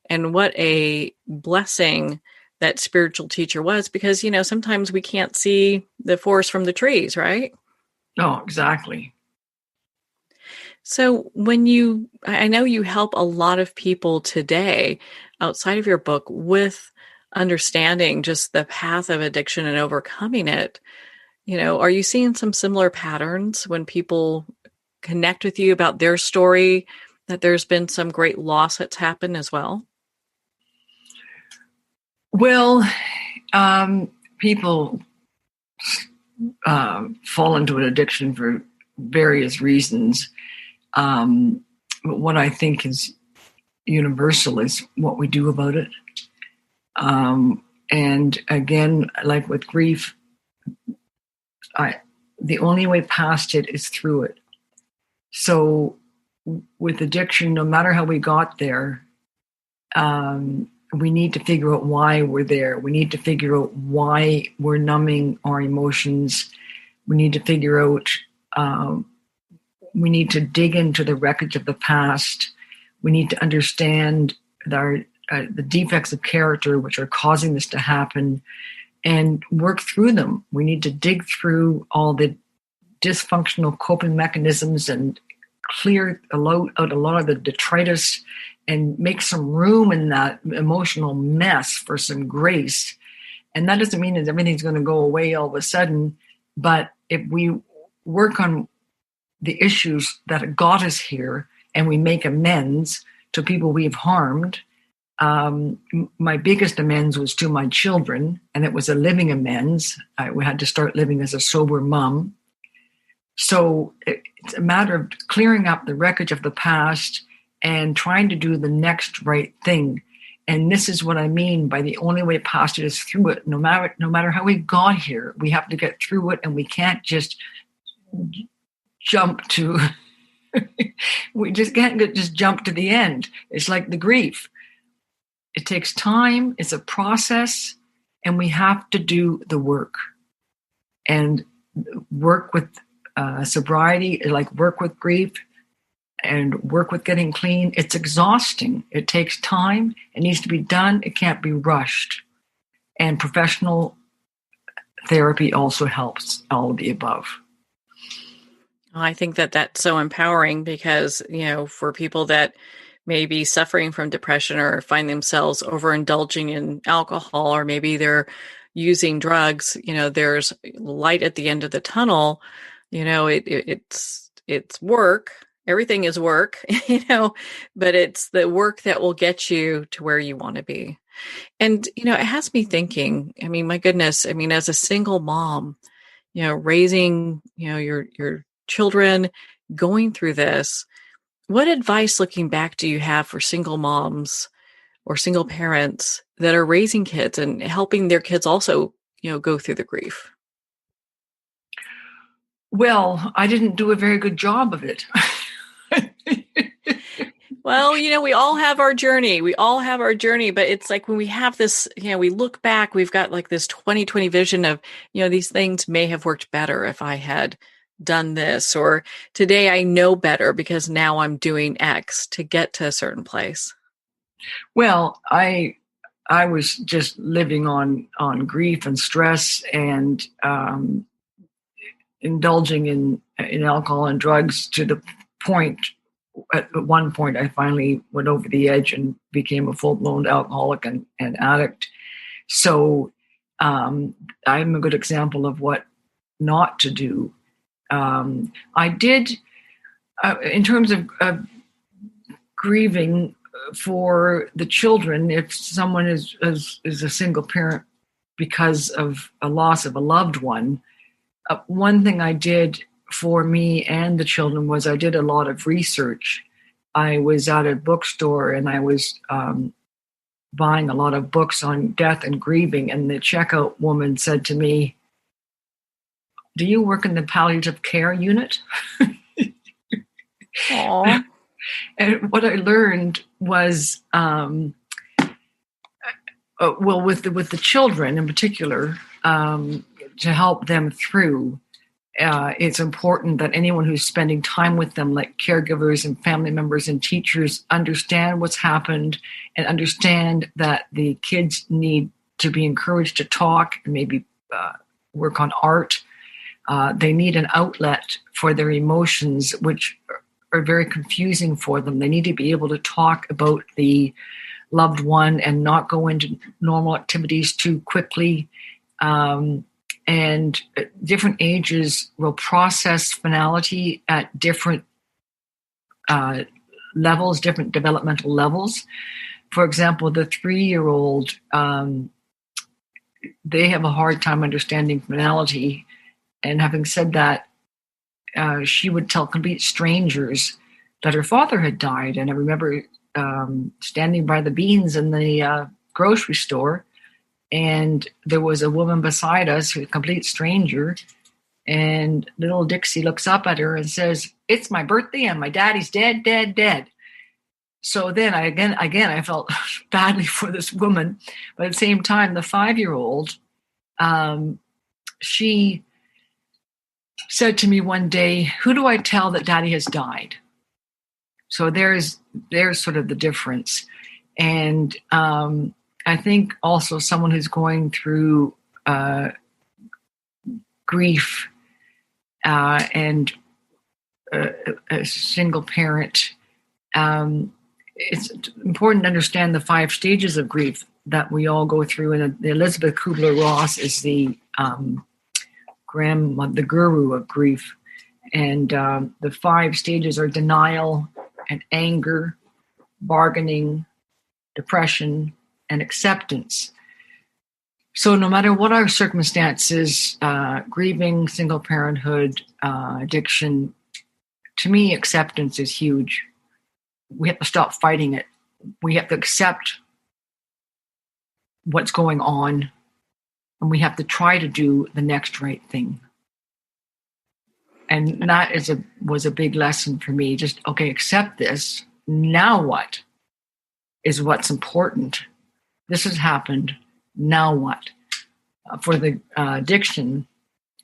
And what a blessing that spiritual teacher was, because, sometimes we can't see the forest from the trees, right? No, exactly. So I know you help a lot of people today outside of your book with understanding just the path of addiction and overcoming it. Are you seeing some similar patterns when people connect with you about their story, that there's been some great loss that's happened as well? Well, people fall into an addiction for various reasons. But what I think is universal is what we do about it. And again, like with grief, the only way past it is through it. So with addiction, no matter how we got there, we need to figure out why we're there. We need to figure out why we're numbing our emotions. We need to figure out, we need to dig into the wreckage of the past. We need to understand the defects of character which are causing this to happen and work through them. We need to dig through all the dysfunctional coping mechanisms and clear out a lot of the detritus and make some room in that emotional mess for some grace. And that doesn't mean that everything's going to go away all of a sudden, but if we work on the issues that got us here and we make amends to people we've harmed, my biggest amends was to my children, and it was a living amends. We had to start living as a sober mom. So it's a matter of clearing up the wreckage of the past and trying to do the next right thing. And this is what I mean by the only way past it is through it. No matter how we got here, we have to get through it, and we can't just jump to, we just can't just jump to the end. It's like the grief. It takes time. It's a process, and we have to do the work and work with sobriety, like work with grief and work with getting clean. It's exhausting. It takes time. It needs to be done. It can't be rushed. And professional therapy also helps, all of the above. I think that that's so empowering because, for people that may be suffering from depression or find themselves overindulging in alcohol, or maybe they're using drugs, there's light at the end of the tunnel. It's work. Everything is work, but it's the work that will get you to where you want to be. And, it has me thinking, my goodness, as a single mom, raising, your children, going through this, what advice looking back do you have for single moms or single parents that are raising kids and helping their kids also, go through the grief? Well, I didn't do a very good job of it. Well, we all have our journey. But it's like when we have this, we look back, we've got like this 2020 vision of, these things may have worked better if I had done this, or today I know better because now I'm doing X to get to a certain place. Well, I was just living on grief and stress and indulging in alcohol and drugs to the point. At one point, I finally went over the edge and became a full-blown alcoholic and addict. So I'm a good example of what not to do. I did, in terms of grieving for the children, if someone is a single parent because of a loss of a loved one, one thing I did for me and the children was I did a lot of research. I was at a bookstore and I was buying a lot of books on death and grieving, and the checkout woman said to me, "Do you work in the palliative care unit?" Aww. And what I learned was, with the children in particular, to help them through, it's important that anyone who's spending time with them, like caregivers and family members and teachers, understand what's happened and understand that the kids need to be encouraged to talk and maybe work on art. They need an outlet for their emotions, which are very confusing for them. They need to be able to talk about the loved one and not go into normal activities too quickly. And different ages will process finality at different levels, different developmental levels. For example, the 3-year-old they have a hard time understanding finality. And having said that, she would tell complete strangers that her father had died. And I remember standing by the beans in the grocery store, and there was a woman beside us, a complete stranger, and little Dixie looks up at her and says, "It's my birthday and my daddy's dead, dead, dead." So then I felt badly for this woman, but at the same time, the 5-year-old, she said to me one day, "Who do I tell that daddy has died?" So there's sort of the difference. And I think also someone who's going through grief and a single parent, it's important to understand the 5 stages of grief that we all go through. And Elizabeth Kubler-Ross is the the guru of grief. And the 5 stages are denial and anger, bargaining, depression, and acceptance. So no matter what our circumstances, grieving, single parenthood, addiction, to me, acceptance is huge. We have to stop fighting it. We have to accept what's going on, and we have to try to do the next right thing. And that was a big lesson for me. Just, okay, accept this. Now what is what's important? This has happened. Now what? For the addiction,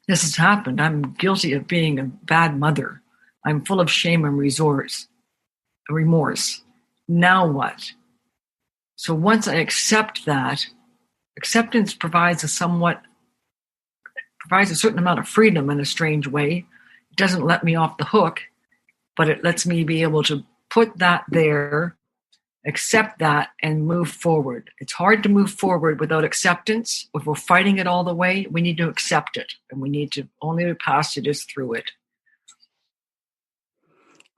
this has happened. I'm guilty of being a bad mother. I'm full of shame and remorse. Now what? So once I accept that, acceptance provides a certain amount of freedom in a strange way. It doesn't let me off the hook, but it lets me be able to put that there, accept that, and move forward. It's hard to move forward without acceptance. If we're fighting it all the way, we need to accept it, and we need to only pass it is through it.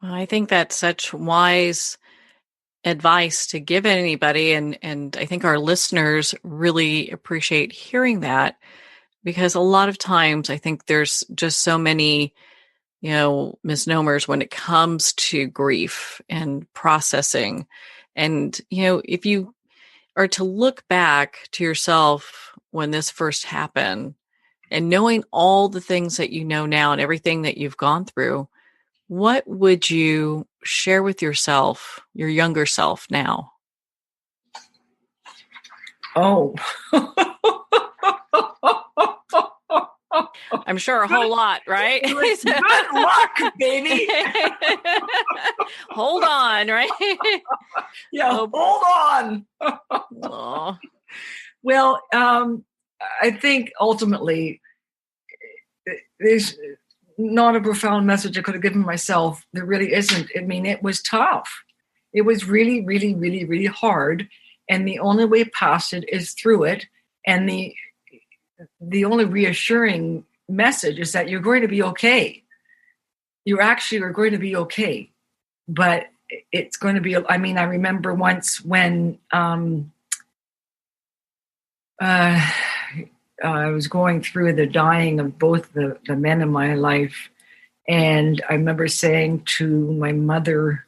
Well, I think that's such wise advice to give anybody, and I think our listeners really appreciate hearing that, because a lot of times I think there's just so many misnomers when it comes to grief and processing. And, if you are to look back to yourself when this first happened and knowing all the things that you know now and everything that you've gone through, what would you share with yourself, your younger self now? Oh, I'm sure a whole lot, right? Good luck, baby. Hold on, right? Yeah, hold on. Oh. Well, I think ultimately there's not a profound message I could have given myself. There really isn't. I mean, it was tough. It was really, really, really, really hard. And the only way past it is through it. And the only reassuring message is that you're going to be okay. You actually are going to be okay. But it's going to be, I remember once when I was going through the dying of both the men in my life. And I remember saying to my mother,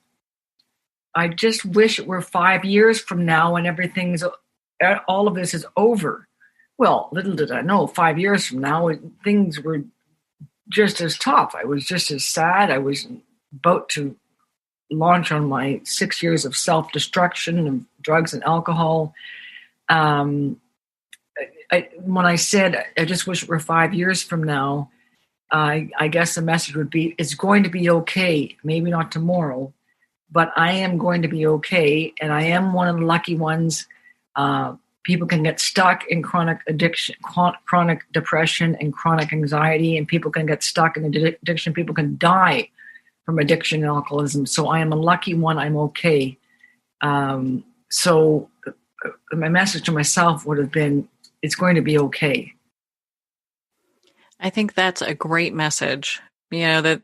I just wish it were 5 years from now and all of this is over. Well, little did I know, 5 years from now, things were just as tough. I was just as sad. I was about to launch on my 6 years of self-destruction of drugs and alcohol. When I said, I just wish it were 5 years from now, I guess the message would be, it's going to be okay. Maybe not tomorrow, but I am going to be okay. And I am one of the lucky ones. People can get stuck in chronic addiction, chronic depression, and chronic anxiety, and people can get stuck in addiction. People can die from addiction and alcoholism. So I am a lucky one. I'm okay. So my message to myself would have been, it's going to be okay. I think that's a great message. That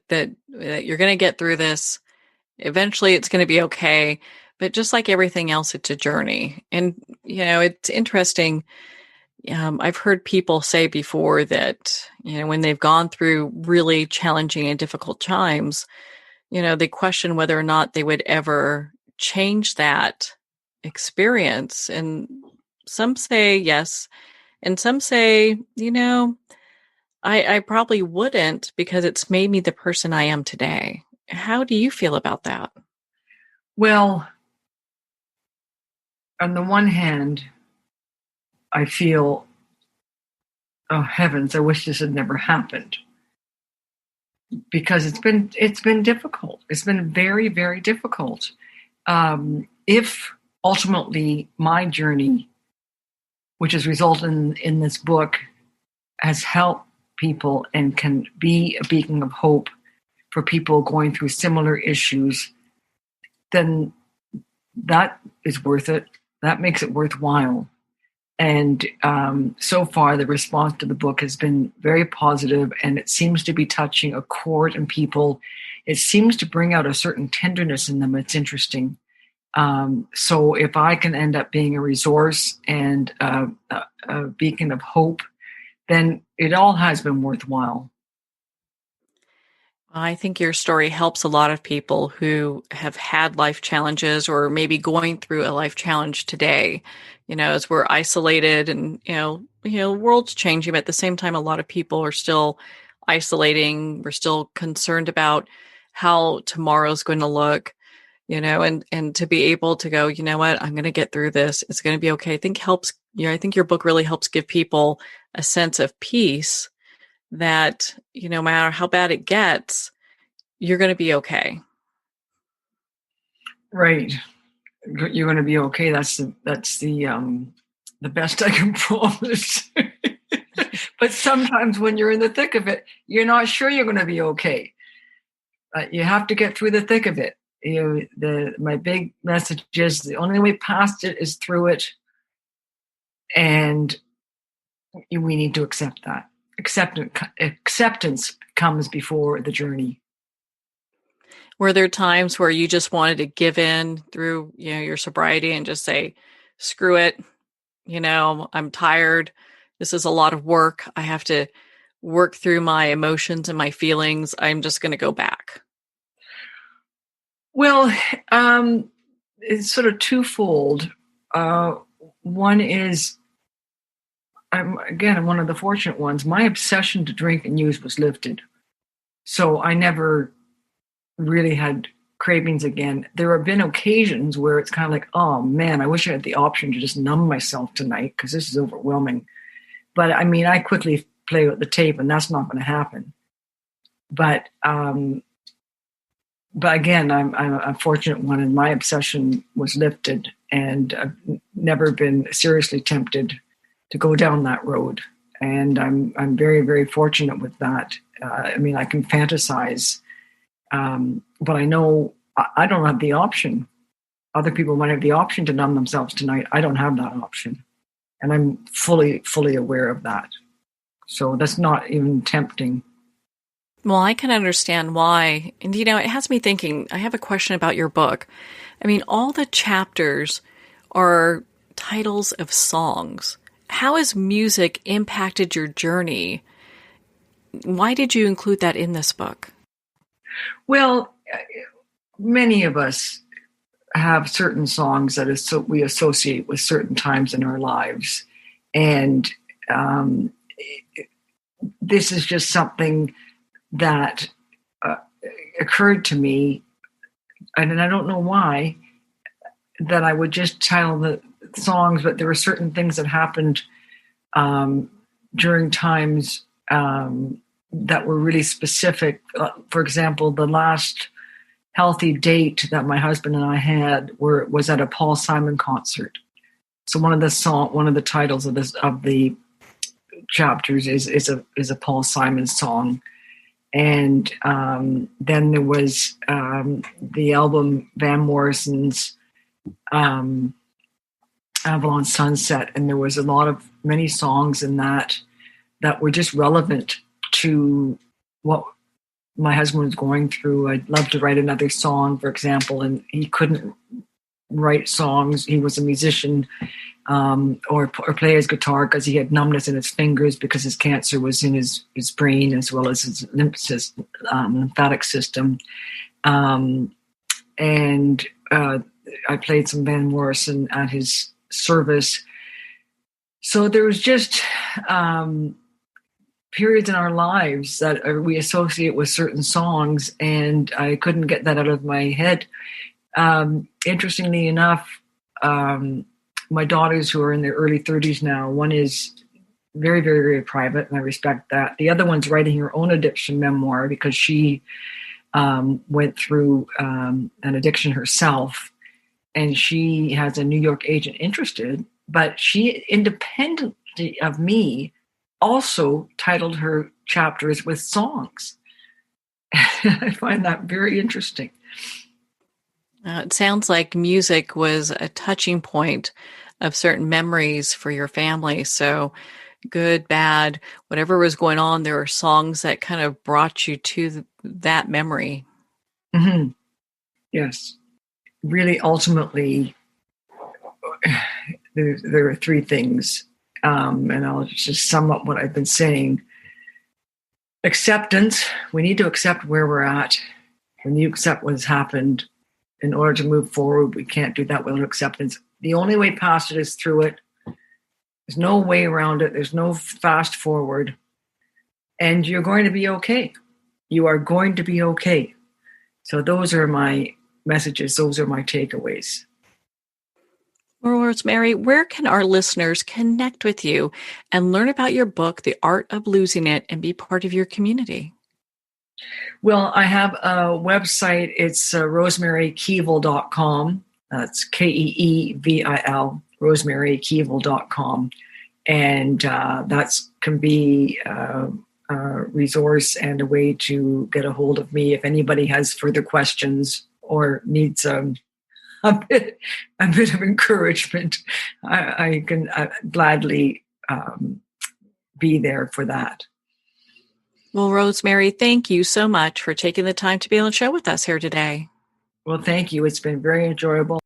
you're going to get through this. Eventually it's going to be okay. But just like everything else, it's a journey. And, it's interesting. I've heard people say before that, when they've gone through really challenging and difficult times, they question whether or not they would ever change that experience. And some say yes. And some say, I probably wouldn't, because it's made me the person I am today. How do you feel about that? Well, on the one hand, I feel, oh heavens, I wish this had never happened, because it's been difficult. It's been very, very difficult. If ultimately my journey, which has resulted in this book, has helped people and can be a beacon of hope for people going through similar issues, then that is worth it. That makes it worthwhile. And so far, the response to the book has been very positive, and it seems to be touching a chord in people. It seems to bring out a certain tenderness in them. It's interesting. So if I can end up being a resource and a beacon of hope, then it all has been worthwhile. I think your story helps a lot of people who have had life challenges, or maybe going through a life challenge today. As we're isolated, and the world's changing, but at the same time, a lot of people are still isolating. We're still concerned about how tomorrow's going to look, and to be able to go, you know what, I'm going to get through this. It's going to be okay. I think your book really helps give people a sense of peace, that, no matter how bad it gets, you're going to be okay. Right. You're going to be okay. That's the best I can promise. But sometimes when you're in the thick of it, you're not sure you're going to be okay. You have to get through the thick of it. My big message is the only way past it is through it. And we need to accept that. Acceptance comes before the journey. Were there times where you just wanted to give in through, your sobriety and just say, screw it, I'm tired. This is a lot of work. I have to work through my emotions and my feelings. I'm just going to go back. Well, it's sort of twofold. One is, I'm one of the fortunate ones. My obsession to drink and use was lifted. So I never really had cravings again. There have been occasions where it's kind of like, oh man, I wish I had the option to just numb myself tonight, because this is overwhelming. But I mean, I quickly play with the tape, and that's not going to happen. But again, I'm a fortunate one, and my obsession was lifted, and I've never been seriously tempted to go down that road. And I'm very, very fortunate with that. I mean, I can fantasize, but I know I don't have the option. Other people might have the option to numb themselves tonight. I don't have that option. And I'm fully aware of that. So that's not even tempting. Well, I can understand why. And, it has me thinking, I have a question about your book. I mean, all the chapters are titles of songs. How has music impacted your journey? Why did you include that in this book? Well, many of us have certain songs that we associate with certain times in our lives. And this is just something that occurred to me, and I don't know why, that I would just title the songs, but there were certain things that happened during times that were really specific. For example, the last healthy date that my husband and I had was at a Paul Simon concert. So one of the titles of the chapters is a Paul Simon song. And then there was the album Van Morrison's Avalon Sunset, and there was many songs in that were just relevant to what my husband was going through. I'd love to write another song, for example, and he couldn't write songs. He was a musician or play his guitar because he had numbness in his fingers because his cancer was in his brain as well as his lymphatic system. And I played some Van Morrison at his service. So there was just periods in our lives that we associate with certain songs, and I couldn't get that out of my head. Interestingly enough, my daughters, who are in their early 30s now, one is very, very, very private, and I respect that. The other one's writing her own addiction memoir because she went through an addiction herself, and she has a New York agent interested, but she, independently of me, also titled her chapters with songs. I find that very interesting. It sounds like music was a touching point of certain memories for your family. So good, bad, whatever was going on, there were songs that kind of brought you to that memory. Mm-hmm. Yes. Really, ultimately, there are three things. And I'll just sum up what I've been saying. Acceptance. We need to accept where we're at. When you accept what's happened, in order to move forward, we can't do that without acceptance. The only way past it is through it. There's no way around it. There's no fast forward. And you're going to be okay. You are going to be okay. So those are my messages. Those are my takeaways. Rosemary, where can our listeners connect with you and learn about your book, The Art of Losing It, and be part of your community? Well, I have a website. It's rosemarykeevil.com. That's Keevil, rosemarykeevil.com. And that can be a resource and a way to get a hold of me if anybody has further questions or needs a bit of encouragement. I can gladly be there for that. Well, Rosemary, thank you so much for taking the time to be on the show with us here today. Well, thank you. It's been very enjoyable.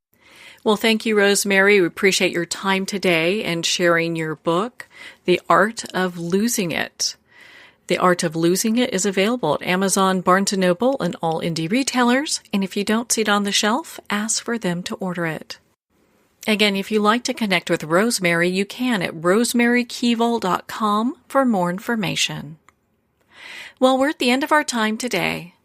Well, thank you, Rosemary. We appreciate your time today and sharing your book, The Art of Losing It. The Art of Losing It is available at Amazon, Barnes & Noble, and all indie retailers. And if you don't see it on the shelf, ask for them to order it. Again, if you'd like to connect with Rosemary, you can at rosemarykeevil.com for more information. Well, we're at the end of our time today.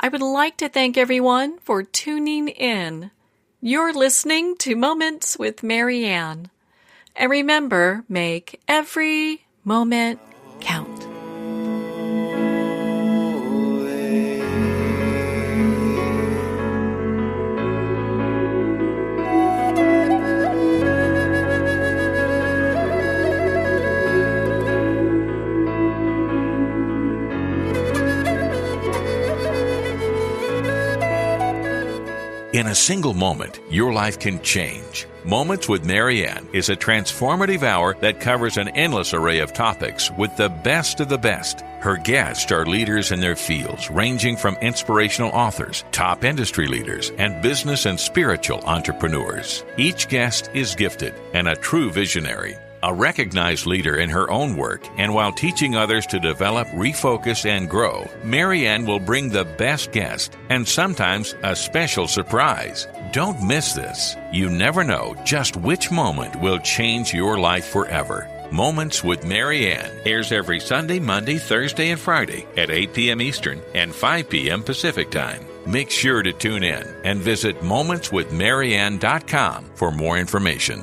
I would like to thank everyone for tuning in. You're listening to Moments with Marianne. And remember, make every moment count. In a single moment, your life can change. Moments with Marianne is a transformative hour that covers an endless array of topics with the best of the best. Her guests are leaders in their fields, ranging from inspirational authors, top industry leaders, and business and spiritual entrepreneurs. Each guest is gifted and a true visionary. A recognized leader in her own work, and while teaching others to develop, refocus, and grow, Marianne will bring the best guest and sometimes a special surprise. Don't miss this. You never know just which moment will change your life forever. Moments with Marianne airs every Sunday, Monday, Thursday, and Friday at 8 p.m. Eastern and 5 p.m. Pacific Time. Make sure to tune in and visit momentswithmarianne.com for more information.